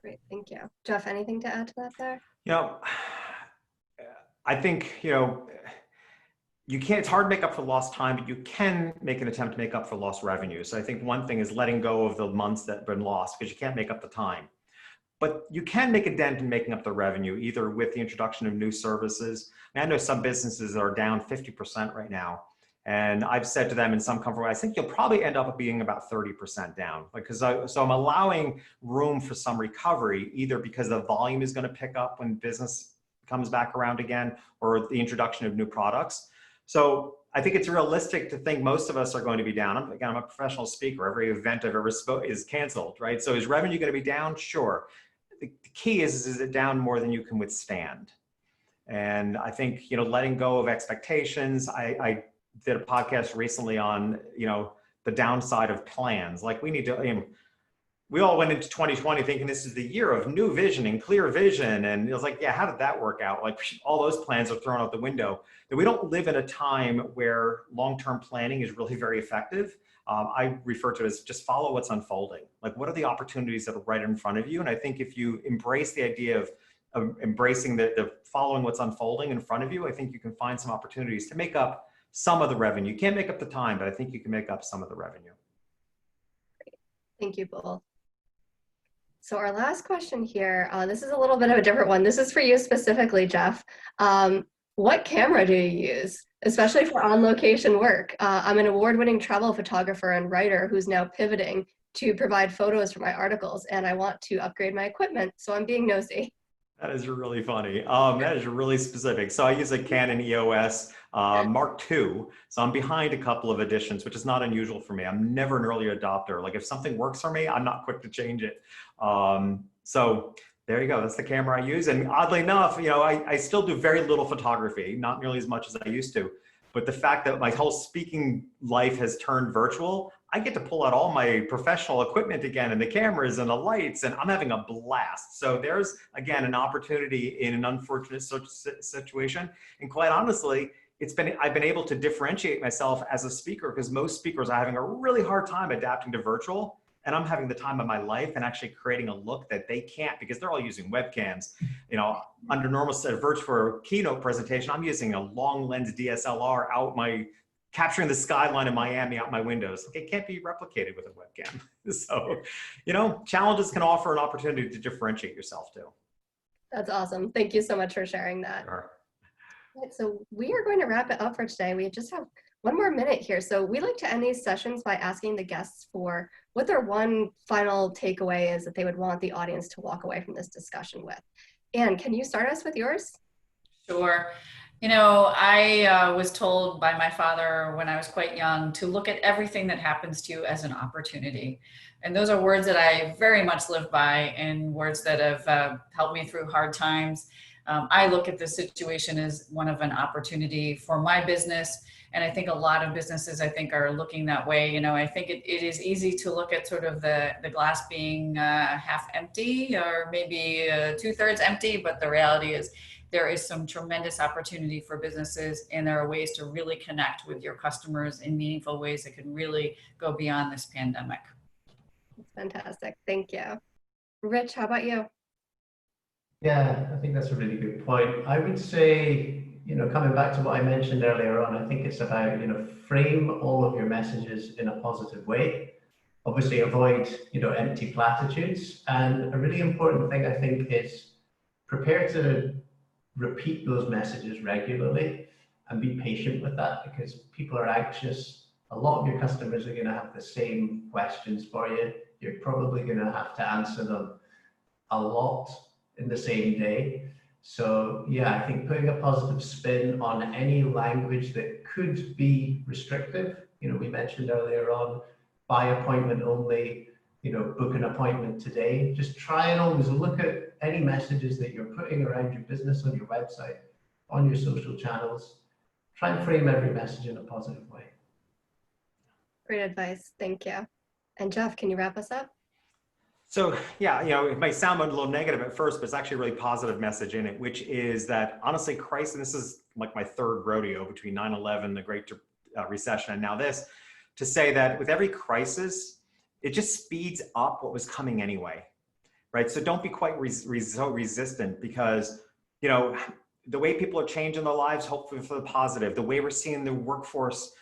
Great, thank you. Jeff, anything to add to that there? You know, I think, you know, you can't, it's hard to make up for lost time, but you can make an attempt to make up for lost revenue. So I think one thing is letting go of the months that have been lost because you can't make up the time. But you can make a dent in making up the revenue, either with the introduction of new services. I know some businesses that are down 50% right now. And I've said to them in some comfort, I think you'll probably end up being about 30% down. Because so I'm allowing room for some recovery, either because the volume is going to pick up when business comes back around again, or the introduction of new products. So I think it's realistic to think most of us are going to be down. Again, I'm a professional speaker. Every event I've ever spoken is canceled, right? So is revenue going to be down? Sure. The key is it down more than you can withstand? And I think, you know, letting go of expectations. I did a podcast recently on, you know, the downside of plans. Like we need to, you know, we all went into 2020 thinking this is the year of new vision and clear vision. And it was like, yeah, how did that work out? Like all those plans are thrown out the window. That we don't live in a time where long-term planning is really very effective. I refer to it as just follow what's unfolding. Like what are the opportunities that are right in front of you? And I think if you embrace the idea of embracing the following what's unfolding in front of you, I think you can find some opportunities to make up some of the revenue. You can't make up the time, but I think you can make up some of the revenue. Thank you both. So our last question here, this is a little bit of a different one. This is for you specifically, Jeff. What camera do you use, especially for on-location work? I'm an award-winning travel photographer and writer who's now pivoting to provide photos for my articles, and I want to upgrade my equipment, so I'm being nosy. That is really funny. That is really specific. So I use a Canon EOS Mark II. So I'm behind a couple of editions, which is not unusual for me. I'm never an early adopter. Like if something works for me, I'm not quick to change it. So there you go. That's the camera I use. And oddly enough, you know, I still do very little photography, not nearly as much as I used to. But the fact that my whole speaking life has turned virtual, I get to pull out all my professional equipment again and the cameras and the lights, and I'm having a blast. So there's, again, an opportunity in an unfortunate situation. And quite honestly, I've been able to differentiate myself as a speaker because most speakers are having a really hard time adapting to virtual. And I'm having the time of my life and actually creating a look that they can't because they're all using webcams. You know, under normal set of virtual keynote presentation, I'm using a long lens DSLR capturing the skyline of Miami out my windows. It can't be replicated with a webcam. So, you know, challenges can offer an opportunity to differentiate yourself too. That's awesome. Thank you so much for sharing that. Sure. Right, so we are going to wrap it up for today. We just have one more minute here. So we like to end these sessions by asking the guests for what their one final takeaway is that they would want the audience to walk away from this discussion with. Anne, can you start us with yours? Sure. You know, I was told by my father when I was quite young to look at everything that happens to you as an opportunity. And those are words that I very much live by and words that have helped me through hard times. I look at this situation as one of an opportunity for my business. And I think a lot of businesses, I think, are looking that way. You know, I think it is easy to look at sort of the glass being half empty or maybe 2/3 empty, but the reality is there is some tremendous opportunity for businesses, and there are ways to really connect with your customers in meaningful ways that can really go beyond this pandemic. Fantastic. Thank you. Rich, how about you? Yeah, I think that's a really good point. I would say, you know, coming back to what I mentioned earlier on, I think it's about, you know, frame all of your messages in a positive way. Obviously avoid, you know, empty platitudes. And a really important thing I think is prepare to repeat those messages regularly and be patient with that because people are anxious. A lot of your customers are going to have the same questions for you. You're probably going to have to answer them a lot in the same day. So yeah, I think putting a positive spin on any language that could be restrictive, you know, we mentioned earlier on, by appointment only, you know, book an appointment today. Just try and always look at any messages that you're putting around your business on your website, on your social channels. Try and frame every message in a positive way. Great advice. Thank you. And Jeff, can you wrap us up? So yeah, it might sound a little negative at first, but it's actually a really positive message in it, which is that honestly, crisis, and this is like my third rodeo between 9/11, the Great Recession, and now this, to say that with every crisis, it just speeds up what was coming anyway, right? So don't be quite so resistant because, the way people are changing their lives, hopefully for the positive, the way we're seeing the workforce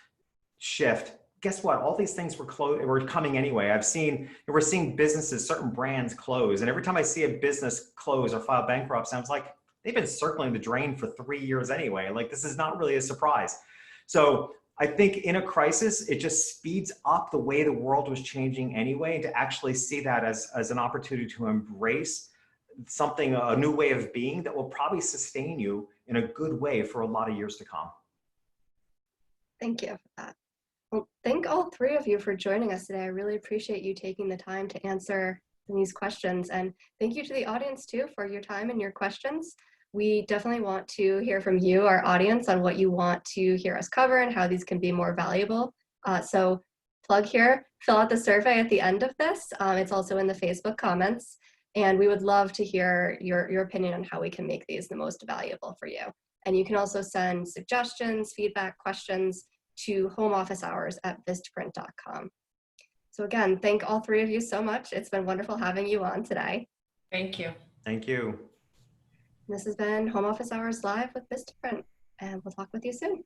shift, guess what? All these things were coming anyway. We're seeing businesses, certain brands close. And every time I see a business close or file bankruptcy, I was like, they've been circling the drain for 3 years anyway. Like, this is not really a surprise. So I think in a crisis, it just speeds up the way the world was changing anyway, and to actually see that as an opportunity to embrace something, a new way of being that will probably sustain you in a good way for a lot of years to come. Thank you for that. Well, thank all three of you for joining us today. I really appreciate you taking the time to answer these questions. And thank you to the audience too for your time and your questions. We definitely want to hear from you, our audience, on what you want to hear us cover and how these can be more valuable. So plug here, fill out the survey at the end of this. It's also in the Facebook comments. And we would love to hear your opinion on how we can make these the most valuable for you. And you can also send suggestions, feedback, questions to homeofficehours@vistaprint.com. So again, thank all three of you so much. It's been wonderful having you on today. Thank you. Thank you. This has been Home Office Hours Live with Vistaprint, and we'll talk with you soon.